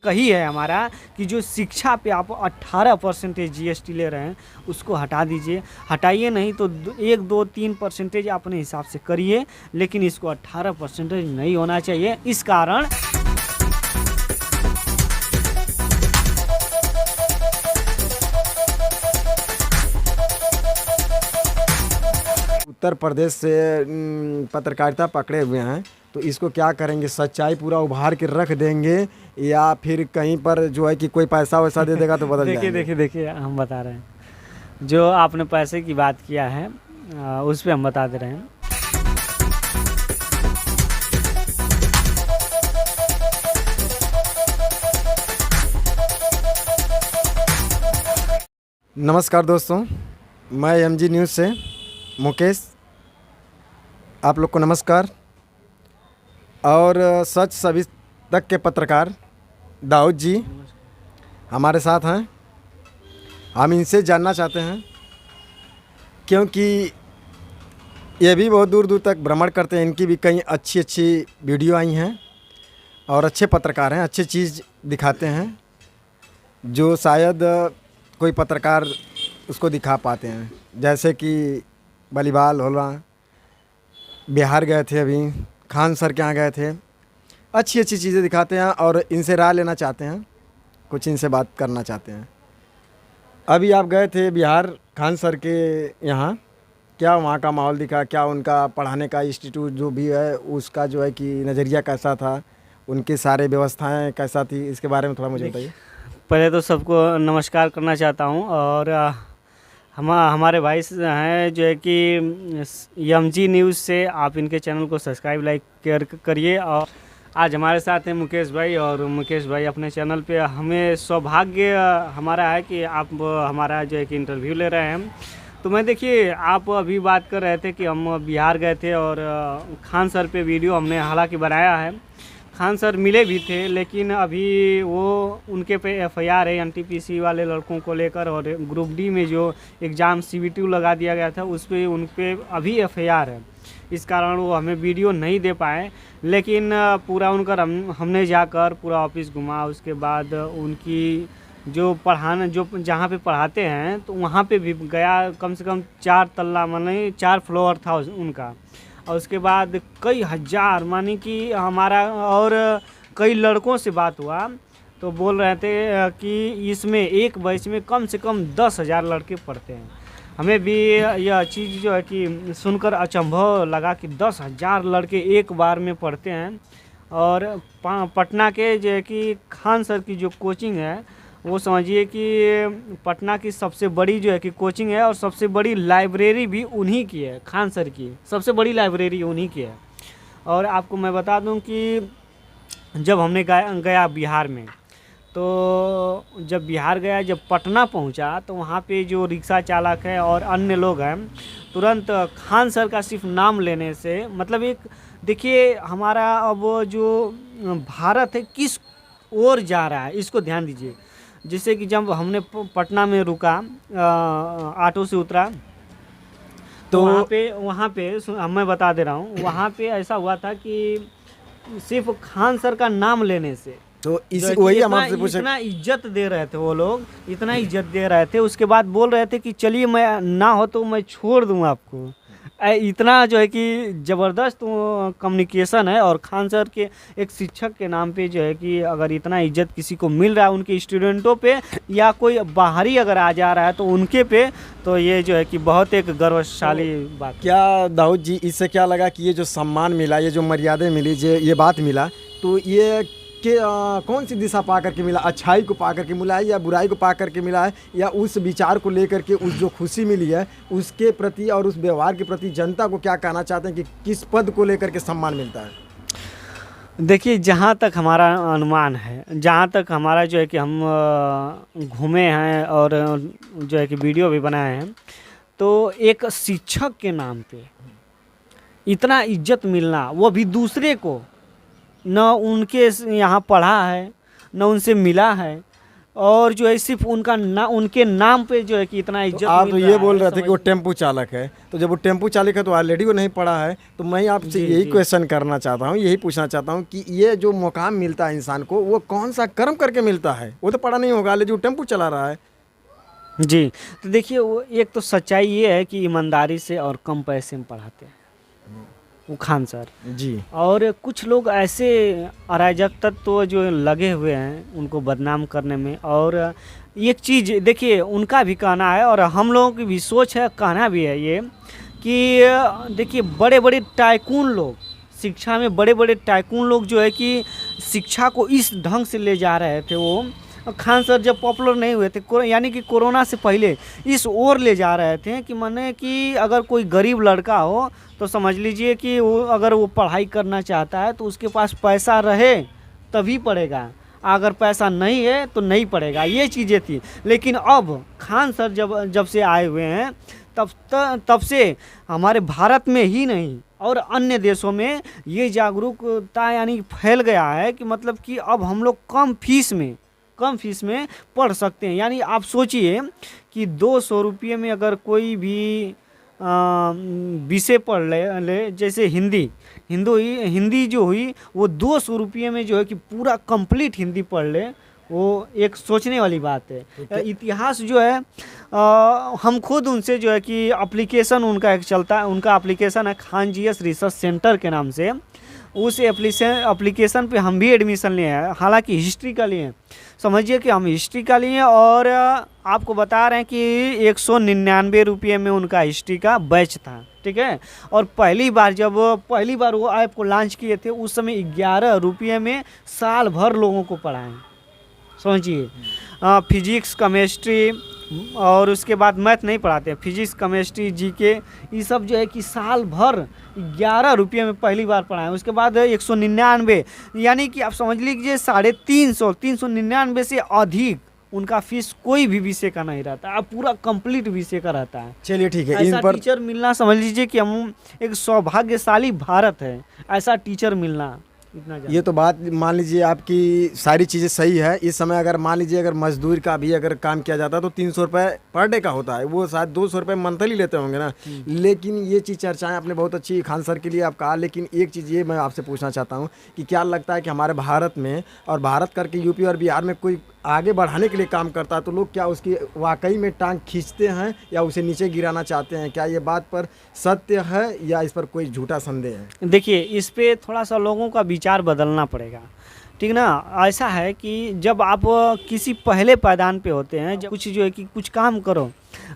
कही है हमारा कि जो शिक्षा पे आप 18% जीएसटी ले रहे हैं उसको हटा दीजिए। हटाइए नहीं तो 1, 2, 3% अपने हिसाब से करिए, लेकिन इसको 18% नहीं होना चाहिए। इस कारण उत्तर प्रदेश से पत्रकारिता पकड़े हुए हैं, तो इसको क्या करेंगे? सच्चाई पूरा उभार के रख देंगे या फिर कहीं पर जो है कि कोई पैसा वैसा दे देगा तो बदल देखिए जाएंगे? देखिए देखिए, हम बता रहे हैं जो आपने पैसे की बात किया है उस पे हम बता दे रहे हैं। नमस्कार दोस्तों, मैं एमजी न्यूज़ से मुकेश, आप लोग को नमस्कार। और सच सभी तक के पत्रकार दाऊद जी हमारे साथ हैं। हम इनसे जानना चाहते हैं क्योंकि ये भी बहुत दूर दूर तक भ्रमण करते हैं, इनकी भी कई अच्छी अच्छी वीडियो आई हैं और अच्छे पत्रकार हैं, अच्छी चीज़ दिखाते हैं जो शायद कोई पत्रकार उसको दिखा पाते हैं। जैसे कि बलीबाल होला, बिहार गए थे, अभी खान सर के यहाँ गए थे, अच्छी अच्छी चीज़ें दिखाते हैं और इनसे राय लेना चाहते हैं, कुछ इनसे बात करना चाहते हैं। अभी आप गए थे बिहार खान सर के यहाँ, क्या वहाँ का माहौल दिखा? क्या उनका पढ़ाने का इंस्टीट्यूट जो भी है उसका जो है कि नज़रिया कैसा था, उनकी सारे व्यवस्थाएं कैसा थी, इसके बारे में थोड़ा मुझे बताइए। पहले तो सबको नमस्कार करना चाहता हूँ और हमारे भाई हैं जो है कि एमजी न्यूज़ से, आप इनके चैनल को सब्सक्राइब लाइक करिए। और आज हमारे साथ हैं मुकेश भाई, और मुकेश भाई अपने चैनल पे हमें सौभाग्य हमारा है कि आप हमारा जो है कि इंटरव्यू ले रहे हैं। तो मैं देखिए, आप अभी बात कर रहे थे कि हम बिहार गए थे और खान सर पे वीडियो हमने हालांकि बनाया है। खान सर मिले भी थे, लेकिन अभी वो उनके पे एफआईआर है एनटीपीसी वाले लड़कों को लेकर, और ग्रुप डी में जो एग्ज़ाम सीबीटी लगा दिया गया था उस पर उन पे अभी एफआईआर है। इस कारण वो हमें वीडियो नहीं दे पाए, लेकिन पूरा उनका हमने जाकर पूरा ऑफिस घुमा। उसके बाद उनकी जो पढ़ाना, जो जहाँ पे पढ़ाते हैं तो वहाँ पे भी गया। कम से कम 4 तल्ला माने 4 फ्लोर था उनका। और उसके बाद कई हज़ार माने कि हमारा और कई लड़कों से बात हुआ तो बोल रहे थे कि इसमें एक बैच में कम से कम 10,000 लड़के पढ़ते हैं। हमें भी यह चीज़ जो है कि सुनकर अचंभव लगा कि 10,000 लड़के एक बार में पढ़ते हैं। और पटना के जो है कि खान सर की जो कोचिंग है वो समझिए कि पटना की सबसे बड़ी जो है कि कोचिंग है, और सबसे बड़ी लाइब्रेरी भी उन्हीं की है। खान सर की सबसे बड़ी लाइब्रेरी उन्हीं की है। और आपको मैं बता दूं कि जब हमने गया बिहार में, तो जब बिहार गया, जब पटना पहुंचा तो वहाँ पे जो रिक्शा चालक है और अन्य लोग हैं, तुरंत खान सर का सिर्फ नाम लेने से, मतलब एक देखिए हमारा अब जो भारत है किस ओर जा रहा है, इसको ध्यान दीजिए। जैसे कि जब हमने पटना में रुका, ऑटो से उतरा, तो वहाँ पे मैं बता दे रहा हूँ, वहाँ पे ऐसा हुआ था कि सिर्फ खान सर का नाम लेने से तो इसी वही हम आपसे पूछे, इतना इज्जत दे रहे थे वो लोग, इतना इज्जत दे रहे थे। उसके बाद बोल रहे थे कि चलिए मैं ना हो तो मैं छोड़ दूँ आपको। इतना जो है कि ज़बरदस्त कम्युनिकेशन है। और खान सर के एक शिक्षक के नाम पे जो है कि अगर इतना इज्जत किसी को मिल रहा है उनके स्टूडेंटों पे, या कोई बाहरी अगर आ जा रहा है तो उनके पे, तो ये जो है कि बहुत एक गौरवशाली बात। क्या दाऊद जी, इससे क्या लगा कि ये जो सम्मान मिला, ये जो मर्यादा मिली, ये बात मिला, तो ये कि कौन सी दिशा पा करके मिला? अच्छाई को पा करके मिला है या बुराई को पा करके मिला है, या उस विचार को लेकर के उस जो खुशी मिली है उसके प्रति और उस व्यवहार के प्रति जनता को क्या कहना चाहते हैं कि किस पद को लेकर के सम्मान मिलता है? देखिए, जहाँ तक हमारा अनुमान है, जहाँ तक हमारा जो है कि हम घूमे हैं और जो है कि वीडियो भी बनाए हैं, तो एक शिक्षक के नाम पे इतना इज्जत मिलना, वो भी दूसरे को, न उनके यहाँ पढ़ा है न उनसे मिला है, और जो है सिर्फ उनके नाम पे जो है कि इतना इज्जत तो आप मिल तो रहा ये है, बोल रहे थे कि वो समझ। टेम्पू चालक है, तो जब वो टेम्पू चालक है तो ऑलरेडी वो नहीं पढ़ा है, तो मैं आपसे जी यही जी क्वेश्चन करना चाहता हूँ, यही पूछना चाहता हूँ कि ये जो मुकाम मिलता है इंसान को, वो कौन सा कर्म करके मिलता है? वो तो पढ़ा नहीं होगा, लेकिन जो टेम्पू चला रहा है। जी। तो देखिए वो एक तो सच्चाई ये है कि ईमानदारी से और कम पैसे में पढ़ाते हैं वो खान सर। जी और कुछ लोग ऐसे अराजक तत्व जो लगे हुए हैं उनको बदनाम करने में। और एक चीज़ देखिए उनका भी कहना है और हम लोगों की भी सोच है, कहना भी है ये कि देखिए बड़े बड़े टाइकून लोग, शिक्षा में बड़े बड़े टाइकून लोग जो है कि शिक्षा को इस ढंग से ले जा रहे थे वो खान सर जब पॉपुलर नहीं हुए थे यानी कि कोरोना से पहले इस ओर ले जा रहे थे कि माने कि अगर कोई गरीब लड़का हो तो समझ लीजिए कि अगर वो पढ़ाई करना चाहता है तो उसके पास पैसा रहे तभी पढ़ेगा, अगर पैसा नहीं है तो नहीं पढ़ेगा, ये चीज़ें थी। लेकिन अब खान सर जब से आए हुए हैं तब से हमारे भारत में ही नहीं और अन्य देशों में ये जागरूकता यानी फैल गया है कि मतलब कि अब हम लोग कम फीस में पढ़ सकते हैं। यानी आप सोचिए कि 200 रुपये में अगर कोई भी विषय पढ़ ले जैसे हिंदी जो हुई वो 200 रुपये में जो है कि पूरा कंप्लीट हिंदी पढ़ ले, वो एक सोचने वाली बात है। इतिहास जो है हम खुद उनसे जो है कि एप्लीकेशन उनका एक चलता है, उनका एप्लीकेशन है खान जीएस रिसर्च सेंटर के नाम से। उस एप्लीकेशन पे हम भी एडमिशन लिए हैं, हालांकि हिस्ट्री का लिए हैं। समझिए कि हम हिस्ट्री का लिए और आपको बता रहे हैं कि 199 रुपये में उनका हिस्ट्री का बैच था, ठीक है। और पहली बार वो ऐप को लॉन्च किए थे उस समय 11 रुपये में साल भर लोगों को पढ़ाएं, समझिए। फिजिक्स केमिस्ट्री और उसके बाद मैथ नहीं पढ़ाते, फिजिक्स केमिस्ट्री जीके ये सब जो है कि साल भर 11 रुपये में पहली बार पढ़ाएं। उसके बाद 199 यानी कि आप समझ लीजिए 399 से अधिक उनका फीस कोई भी विषय का नहीं रहता, अब पूरा कंप्लीट विषय का रहता है। चलिए ठीक है, ऐसा इन पर टीचर मिलना समझ लीजिए कि हम एक सौभाग्यशाली भारत है, ऐसा टीचर मिलना इतना ये तो बात मान लीजिए आपकी सारी चीज़ें सही है। इस समय अगर मान लीजिए अगर मजदूर का भी अगर काम किया जाता है तो 300 रुपये पर डे का होता है, वो शायद 200 रुपये मंथली लेते होंगे ना। लेकिन ये चीज़ चर्चाएं आपने बहुत अच्छी खान सर के लिए आप कहा, लेकिन एक चीज़ ये मैं आपसे पूछना चाहता हूँ कि क्या लगता है कि हमारे भारत में और भारत करके यूपी और बिहार में कोई आगे बढ़ाने के लिए काम करता है तो लोग क्या उसकी वाकई में टांग खींचते हैं या उसे नीचे गिराना चाहते हैं? क्या ये बात पर सत्य है या इस पर कोई झूठा संदेह है? देखिए इस पे थोड़ा सा लोगों का विचार बदलना पड़ेगा, ठीक ना। ऐसा है कि जब आप किसी पहले पायदान पे होते हैं, जब कुछ जो है कि कुछ काम करो,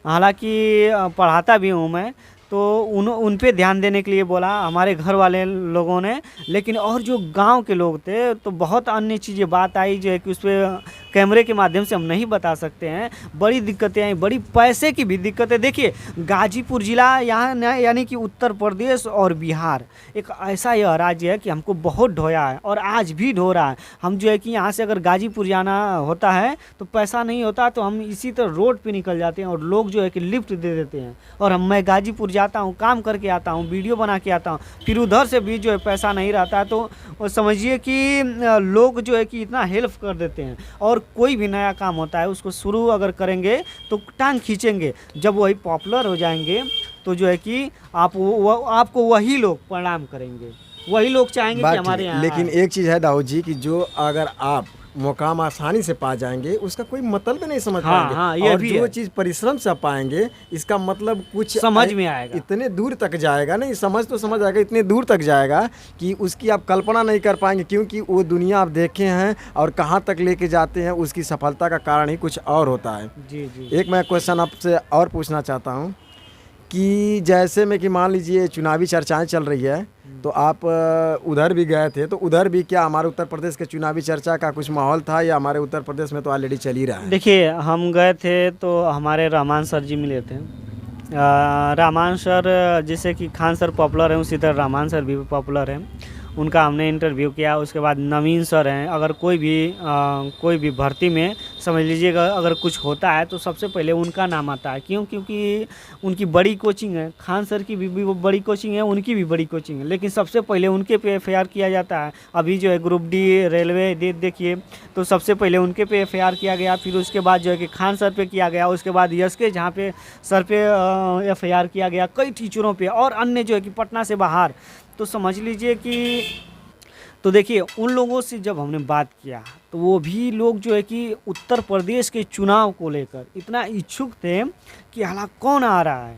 हालांकि पढ़ाता भी हूँ मैं, तो उन पे ध्यान देने के लिए बोला हमारे घर वाले लोगों ने। लेकिन और जो गांव के लोग थे तो बहुत अन्य चीज़ें बात आई जो है कि उस पर कैमरे के माध्यम से हम नहीं बता सकते हैं। बड़ी दिक्कतें आई, बड़ी पैसे की भी दिक्कतें। देखिए गाजीपुर ज़िला यहाँ यानी कि उत्तर प्रदेश और बिहार एक ऐसा यह राज्य है कि हमको बहुत ढोया है और आज भी ढो रहा है। हम जो है कि यहाँ से अगर गाजीपुर जाना होता है तो पैसा नहीं होता तो हम इसी तरह रोड पे निकल जाते हैं और लोग जो है कि लिफ्ट दे देते हैं। और मैं गाजीपुर जाता हूँ, काम करके आता हूँ, वीडियो बना के आता हूँ, फिर उधर से भी जो है पैसा नहीं रहता है तो समझिए कि लोग जो है कि इतना हेल्प कर देते हैं। और कोई भी नया काम होता है उसको शुरू अगर करेंगे तो टांग खींचेंगे, जब वही पॉपुलर हो जाएंगे तो जो है कि आपको वही लोग प्रणाम करेंगे, वही लोग चाहेंगे कि हमारे यहाँ। लेकिन एक चीज़ है दाऊद जी कि जो अगर आप मुकाम आसानी से पा जाएंगे उसका कोई मतलब भी नहीं समझ पाएंगे। हाँ, ये और भी जो है। चीज़ परिश्रम से पाएंगे इसका मतलब कुछ समझ में आएगा, इतने दूर तक जाएगा, नहीं समझ तो समझ आएगा, इतने दूर तक जाएगा कि उसकी आप कल्पना नहीं कर पाएंगे। क्योंकि वो दुनिया आप देखे हैं और कहाँ तक लेके जाते हैं उसकी सफलता का कारण ही कुछ और होता है। जी जी। एक मैं क्वेश्चन आपसे और पूछना चाहता हूँ कि जैसे में कि मान लीजिए चुनावी चर्चाएं चल रही है तो आप उधर भी गए थे, तो उधर भी क्या हमारे उत्तर प्रदेश के चुनावी चर्चा का कुछ माहौल था या हमारे उत्तर प्रदेश में तो ऑलरेडी चल ही रहा है? देखिए हम गए थे तो हमारे रहमान सर जी मिले थे। रहमान सर जैसे कि खान सर पॉपुलर हैं उसी तरह रहमान सर भी पॉपुलर हैं। उनका हमने इंटरव्यू किया। उसके बाद नवीन सर हैं, अगर कोई भी भर्ती में समझ लीजिएगा अगर कुछ होता है तो सबसे पहले उनका नाम आता है। क्यों? क्योंकि उनकी बड़ी कोचिंग है, खान सर की भी वो बड़ी कोचिंग है, उनकी भी बड़ी कोचिंग है, लेकिन सबसे पहले उनके पे एफआईआर किया जाता है। अभी जो है ग्रुप डी रेलवे देखिए, तो सबसे पहले उनके पे एफआईआर किया गया, फिर उसके बाद जो है कि खान सर पे किया गया, उसके बाद यश के जहाँ पे सर पे एफआईआर किया गया, कई टीचरों पे और अन्य जो है कि पटना से बाहर। तो समझ लीजिए कि तो देखिए उन लोगों से जब हमने बात किया तो वो भी लोग जो है कि उत्तर प्रदेश के चुनाव को लेकर इतना इच्छुक थे कि हालांकि कौन आ रहा है,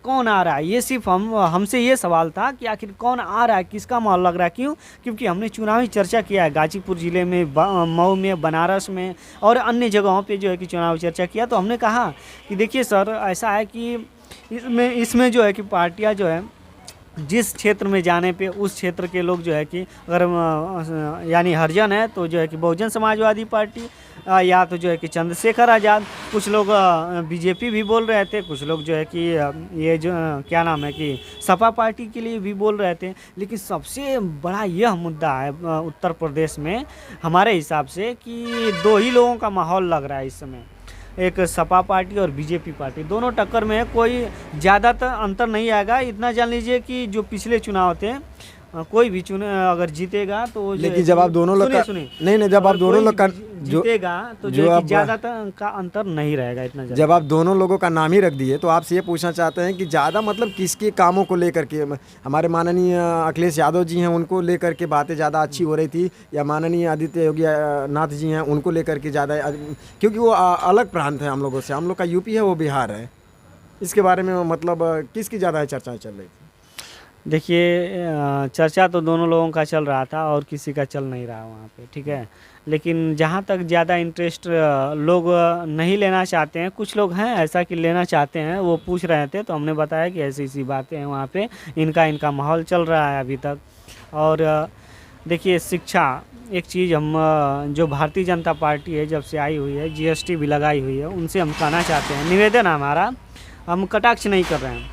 कौन आ रहा है, ये सिर्फ हमसे ये सवाल था कि आखिर कौन आ रहा है, किसका माहौल लग रहा है। क्यों? क्योंकि हमने चुनावी चर्चा किया है गाजीपुर ज़िले में, मऊ में, बनारस में और अन्य जगहों पे जो है कि चुनावी चर्चा किया। तो हमने कहा कि देखिए सर, ऐसा है कि इसमें जो है कि पार्टियां जो है जिस क्षेत्र में जाने पे उस क्षेत्र के लोग जो है कि अगर यानी हरिजन है तो जो है कि बहुजन समाजवादी पार्टी, या तो जो है कि चंद्रशेखर आज़ाद, कुछ लोग बीजेपी भी बोल रहे थे, कुछ लोग जो है कि ये जो क्या नाम है कि सपा पार्टी के लिए भी बोल रहे थे। लेकिन सबसे बड़ा यह मुद्दा है उत्तर प्रदेश में हमारे हिसाब से कि दो ही लोगों का माहौल लग रहा है इस समय, एक सपा पार्टी और बीजेपी पार्टी, दोनों टक्कर में है। कोई ज़्यादातर अंतर नहीं आएगा। इतना जान लीजिए कि जो पिछले चुनाव थे, कोई भी अगर जीतेगा तो लेकिन जब आप दोनों लोग नहीं, जब आप दोनों लोग का जीतेगा तो जो है कि ज़्यादातर का अंतर नहीं रहेगा इतना ज़्यादा। जब आप दोनों लोगों का नाम ही रख दिए तो आपसे ये पूछना चाहते हैं कि ज़्यादा मतलब किसके कामों को लेकर के, हमारे माननीय अखिलेश यादव जी हैं उनको लेकर के बातें ज़्यादा अच्छी हो रही थी, या माननीय आदित्य योगी नाथ जी हैं उनको लेकर के ज़्यादा, क्योंकि वो अलग प्रांत है हम लोगों से, हम लोग का यूपी है, वो बिहार है। इसके बारे में मतलब किसकी ज़्यादा चर्चाएँ चल रही थी? देखिए चर्चा तो दोनों लोगों का चल रहा था और किसी का चल नहीं रहा वहाँ पे, ठीक है। लेकिन जहाँ तक ज़्यादा इंटरेस्ट लोग नहीं लेना चाहते हैं, कुछ लोग हैं ऐसा कि लेना चाहते हैं, वो पूछ रहे थे तो हमने बताया कि ऐसी ऐसी बातें हैं वहाँ पे, इनका माहौल चल रहा है अभी तक। और देखिए शिक्षा एक चीज़, हम जो भारतीय जनता पार्टी है जब से आई हुई है, जीएसटी भी लगाई हुई है, उनसे हम कहना चाहते हैं, निवेदन है हमारा, हम कटाक्ष नहीं कर रहे हैं,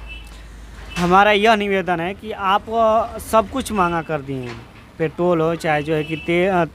हमारा यह निवेदन है कि आप सब कुछ महंगा कर दिए हैं, पेट्रोल हो, चाहे जो है कि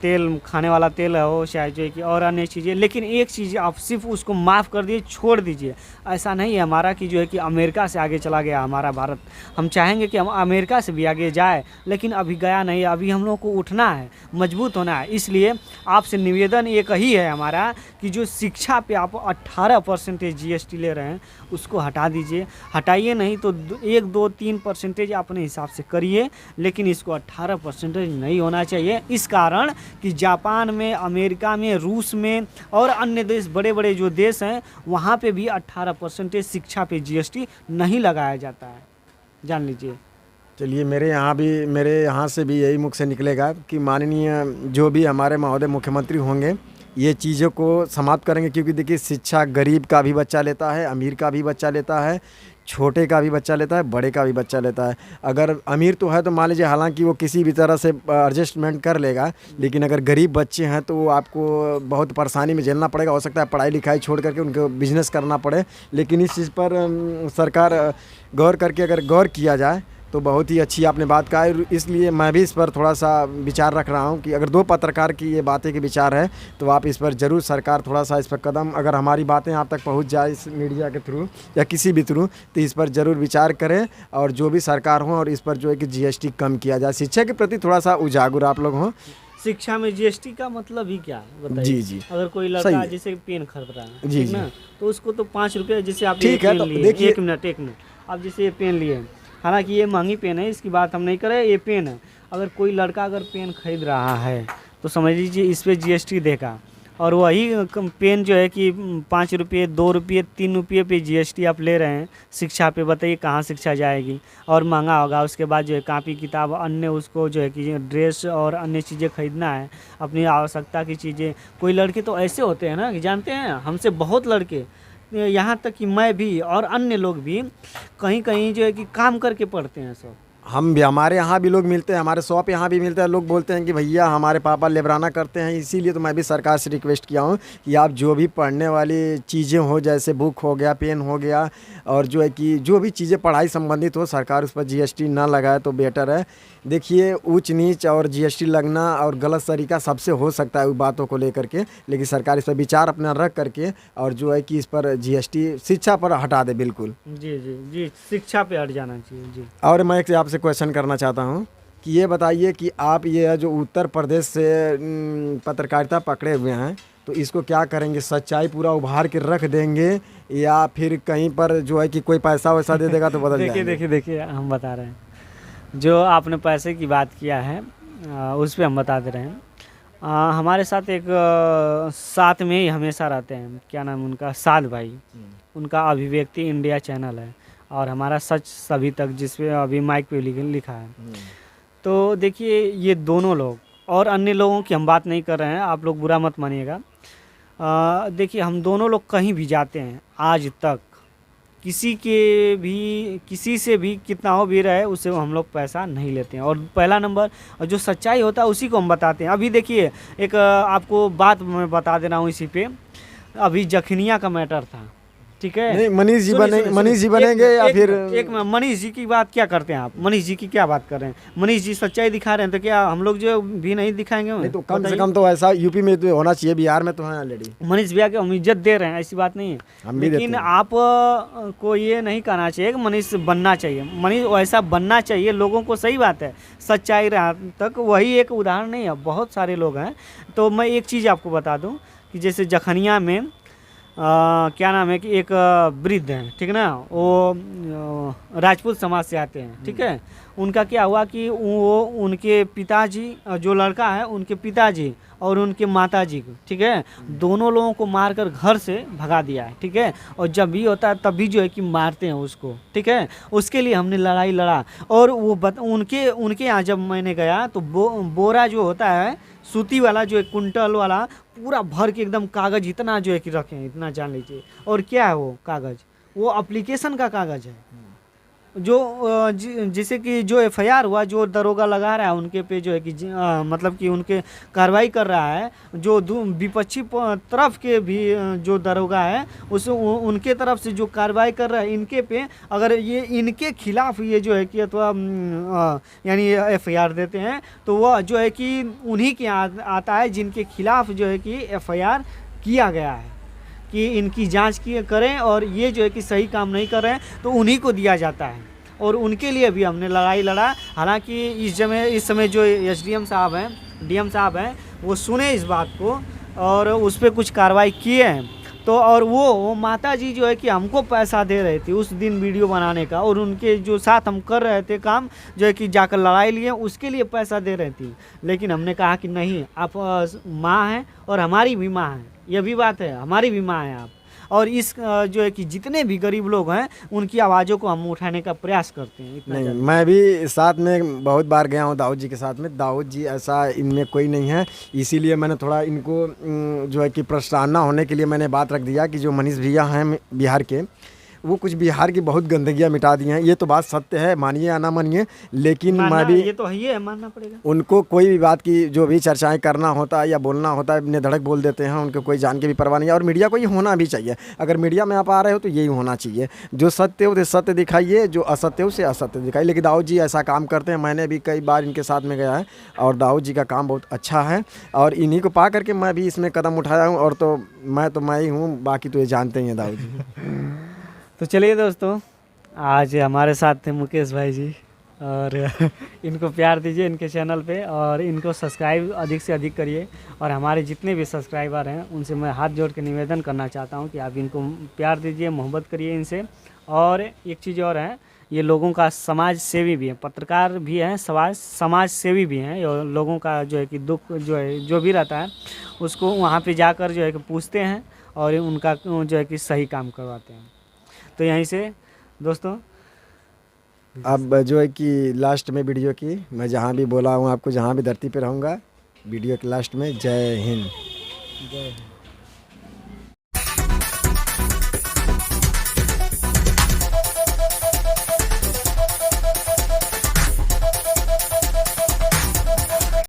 तेल खाने वाला तेल हो, चाहे जो है कि और अन्य चीज़ें, लेकिन एक चीज़ आप सिर्फ उसको माफ़ कर दिए, छोड़ दीजिए। ऐसा नहीं है हमारा कि जो है कि अमेरिका से आगे चला गया हमारा भारत, हम चाहेंगे कि हम अमेरिका से भी आगे जाए, लेकिन अभी गया नहीं, अभी हम लोग को उठना है, मजबूत होना है। इसलिए आपसे निवेदन एक ही है हमारा कि जो शिक्षा पे आप 18% जीएसटी ले रहे हैं उसको हटा दीजिए, हटाइए नहीं तो 1, 2, 3% अपने हिसाब से करिए, लेकिन इसको 18% नहीं होना चाहिए। इस कारण कि जापान में, अमेरिका में, रूस में और अन्य देश, बड़े बड़े जो देश हैं वहाँ पे भी 18% शिक्षा पे जीएसटी नहीं लगाया जाता है, जान लीजिए। चलिए, मेरे यहाँ से भी यही मुख से निकलेगा कि माननीय जो भी हमारे महोदय मुख्यमंत्री होंगे ये चीज़ों को समाप्त करेंगे, क्योंकि देखिए शिक्षा गरीब का भी बच्चा लेता है, अमीर का भी बच्चा लेता है, छोटे का भी बच्चा लेता है, बड़े का भी बच्चा लेता है। अगर अमीर तो है तो मान लीजिए हालांकि वो किसी भी तरह से एडजस्टमेंट कर लेगा, लेकिन अगर गरीब बच्चे हैं तो आपको बहुत परेशानी में झेलना पड़ेगा। हो सकता है पढ़ाई लिखाई छोड़ करके उनको बिजनेस करना पड़े, लेकिन इस चीज़ पर सरकार गौर करके अगर गौर किया जाए तो बहुत ही अच्छी आपने बात कहा है। इसलिए मैं भी इस पर थोड़ा सा विचार रख रहा हूँ कि अगर दो पत्रकार की ये बातें के विचार है तो आप इस पर ज़रूर, सरकार थोड़ा सा इस पर कदम, अगर हमारी बातें आप तक पहुँच जाए इस मीडिया के थ्रू या किसी भी थ्रू, तो इस पर ज़रूर विचार करें और जो भी सरकार हो और इस पर जो है कि जीएसटी कम किया जाए, शिक्षा के प्रति थोड़ा सा उजागर आप लोग हों। शिक्षा में जीएसटी का मतलब ही क्या बताइए? जी जी, अगर कोई लड़का जैसे पेन खरीद रहा है, जी ठीक ना, तो उसको तो 5 रुपये, जैसे आप ठीक है, तो देखिए, एक मिनट, आप जैसे ये पेन लिए, हालांकि ये महंगी पेन है, इसकी बात हम नहीं करें, ये पेन है। अगर कोई लड़का अगर पेन खरीद रहा है तो समझ लीजिए इस पर जीएसटी देगा, और वही पेन जो है कि 5 रुपये, 2 रुपये, 3 रुपये पे जीएसटी आप ले रहे हैं शिक्षा पे, बताइए कहाँ शिक्षा जाएगी? और महंगा होगा। उसके बाद जो है कापी किताब, अन्य उसको जो है कि ड्रेस और अन्य चीज़ें खरीदना है, अपनी आवश्यकता की चीज़ें। कोई लड़के तो ऐसे होते हैं ना कि जानते हैं, हमसे बहुत लड़के, यहाँ तक कि मैं भी और अन्य लोग भी कहीं कहीं जो है कि काम करके पढ़ते हैं सब, हम भी, हमारे यहाँ भी लोग मिलते हैं, हमारे शॉप यहाँ भी मिलते हैं, लोग बोलते हैं कि भैया हमारे पापा लेबराना करते हैं। इसीलिए तो मैं भी सरकार से रिक्वेस्ट किया हूँ कि आप जो भी पढ़ने वाली चीज़ें हो, जैसे बुक हो गया, पेन हो गया, और जो है कि जो भी चीज़ें पढ़ाई संबंधित हो, सरकार उस पर जीएसटी ना लगाए तो बेटर है। देखिए, ऊंच नीच और जीएसटी लगना और गलत तरीका सबसे हो सकता है उन बातों को लेकर के, लेकिन सरकार इस पर विचार अपना रख करके और जो है कि इस पर जीएसटी शिक्षा पर हटा दे बिल्कुल। जी जी जी, शिक्षा पे हट जाना चाहिए जी। और मैं एक आपसे क्वेश्चन करना चाहता हूँ कि ये बताइए कि आप ये जो उत्तर प्रदेश से पत्रकारिता पकड़े हुए हैं, तो इसको क्या करेंगे? सच्चाई पूरा उभार के रख देंगे या फिर कहीं पर जो है कि कोई पैसा वैसा दे देगा तो बदल देखिए जाएंगे? देखिए देखिए, हम बता रहे हैं, जो आपने पैसे की बात किया है उस पे हम बता दे रहे हैं। हमारे साथ एक साथ में ही हमेशा रहते हैं, क्या नाम उनका, साध भाई। उनका अभिव्यक्ति इंडिया चैनल है और हमारा सच सभी तक, जिसपे अभी माइक पे लिखा है। तो देखिए, ये दोनों लोग, और अन्य लोगों की हम बात नहीं कर रहे हैं, आप लोग बुरा मत मानिएगा। देखिए, हम दोनों लोग कहीं भी जाते हैं, आज तक किसी से भी कितना हो भी रहे, उससे हम लोग पैसा नहीं लेते हैं। और पहला नंबर, और जो सच्चाई होता है उसी को हम बताते हैं। अभी देखिए, एक आपको बात मैं बता दे रहा हूँ इसी पे। अभी जखनिया का मैटर था, ठीक है? नहीं, मनीष जी सुनिए, बनेंगे, सुनिए, मनीष जी सुनिए, बनेंगे या एक फिर मिनट, एक मिनट, मनीष जी की बात क्या करते हैं आप? मनीष जी की क्या बात कर रहे हैं? मनीष जी सच्चाई दिखा रहे हैं, तो क्या हम लोग जो भी नहीं दिखाएंगे? नहीं, तो कम से कम तो ऐसा यूपी में तो होना चाहिए, बिहार में तो है ऑलरेडी। मनीष भैया को हम इज्जत दे रहे हैं, ऐसी बात नहीं है, हम भी लेकिन देते हैं। आप को ये नहीं कहना चाहिए कि मनीष बनना चाहिए। मनीष वैसा बनना चाहिए लोगों को, सही बात है, सच्चाई तक वही एक उदाहरण नहीं है, बहुत सारे लोग हैं। तो मैं एक चीज़ आपको बता दूं कि जैसे जखनिया में क्या नाम है कि एक वृद्ध हैं, ठीक ना, वो राजपूत समाज से आते हैं, ठीक है? उनका क्या हुआ कि वो उनके पिताजी, जो लड़का है, उनके पिताजी और उनके माताजी को, ठीक है, दोनों लोगों को मारकर घर से भगा दिया है, ठीक है? और जब भी होता है तब भी जो है कि मारते हैं उसको, ठीक है? उसके लिए हमने लड़ाई लड़ा। और वो उनके यहाँ जब मैंने गया तो बोरा जो होता है, सूती वाला, जो एक कुंटल वाला, पूरा भर के एकदम कागज़ इतना जो है कि रखे हैं, इतना जान लीजिए। और क्या है वो कागज़? वो एप्लीकेशन का कागज़ है, जो जिसे कि जो एफआईआर हुआ, जो दरोगा लगा रहा है उनके पे, जो है कि मतलब कि उनके कार्रवाई कर रहा है, जो विपक्षी तरफ के भी जो दरोगा है, उनके तरफ से जो कार्रवाई कर रहा है इनके पे, अगर ये इनके खिलाफ ये जो है कि अथवा यानी एफआईआर देते हैं, तो वह जो है कि उन्हीं के आता है जिनके खिलाफ जो है कि एफआईआर किया गया है, कि इनकी जांच करें, और ये जो है कि सही काम नहीं कर रहे हैं तो उन्हीं को दिया जाता है। और उनके लिए भी हमने लड़ाई लड़ा। हालांकि इस समय जो एसडीएम साहब हैं, डीएम साहब हैं, वो सुने इस बात को और उस पर कुछ कार्रवाई किए हैं। तो और वो माता जी जो है कि हमको पैसा दे रहे थे उस दिन वीडियो बनाने का, और उनके जो साथ हम कर रहे थे काम, जो है कि जाकर लड़ाई लिए, उसके लिए पैसा दे रही थी। लेकिन हमने कहा कि नहीं, आप माँ हैं और हमारी भी माँ है, यह भी बात है, हमारी भी माँ है आप। और इस जो है कि जितने भी गरीब लोग हैं उनकी आवाज़ों को हम उठाने का प्रयास करते हैं। इतना नहीं, मैं भी साथ में बहुत बार गया हूँ दाऊद जी के साथ में। दाऊद जी ऐसा इनमें कोई नहीं है, इसीलिए मैंने थोड़ा इनको जो है कि प्रस्तावना होने के लिए मैंने बात रख दिया कि जो मनीष भैया हैं बिहार के, वो कुछ बिहार की बहुत गंदगियाँ मिटा दी हैं। ये तो बात सत्य है, मानिए या ना मानिए, लेकिन मैं भी, ये तो है, मानना पड़ेगा। उनको कोई भी बात की जो भी चर्चाएं करना होता है या बोलना होता है, निधड़क बोल देते हैं, उनको कोई जान के भी परवाह नहीं है। और मीडिया को ये होना भी चाहिए, अगर मीडिया में आप आ रहे हो तो यही होना चाहिए, जो सत्य हो उसे सत्य दिखाइए, जो असत्य हो उसे असत्य दिखाइए। लेकिन दाऊद जी ऐसा काम करते हैं, मैंने भी कई बार इनके साथ में गया है और दाऊद जी का काम बहुत अच्छा है, और इन्हीं को पा करके मैं भी इसमें कदम उठाया हूँ। और तो मैं ही हूँ, बाकी तो ये जानते ही हैं दाऊद जी। तो चलिए दोस्तों, आज हमारे साथ थे मुकेश भाई जी, और इनको प्यार दीजिए इनके चैनल पे, और इनको सब्सक्राइब अधिक से अधिक करिए। और हमारे जितने भी सब्सक्राइबर हैं उनसे मैं हाथ जोड़ के निवेदन करना चाहता हूं कि आप इनको प्यार दीजिए, मोहब्बत करिए इनसे। और एक चीज़ और है, ये लोगों का समाज सेवी भी है, पत्रकार भी हैं, समाज सेवी भी हैं। ये लोगों का जो है कि दुख जो है, जो भी रहता है, उसको वहाँ पर जाकर जो है कि पूछते हैं और उनका जो है कि सही काम करवाते हैं। तो यहीं से दोस्तों, अब जो है कि लास्ट में वीडियो की मैं जहाँ भी बोला हूँ आपको, जहाँ भी धरती पे रहूँगा, वीडियो के लास्ट में जय हिंद। जय हिंद।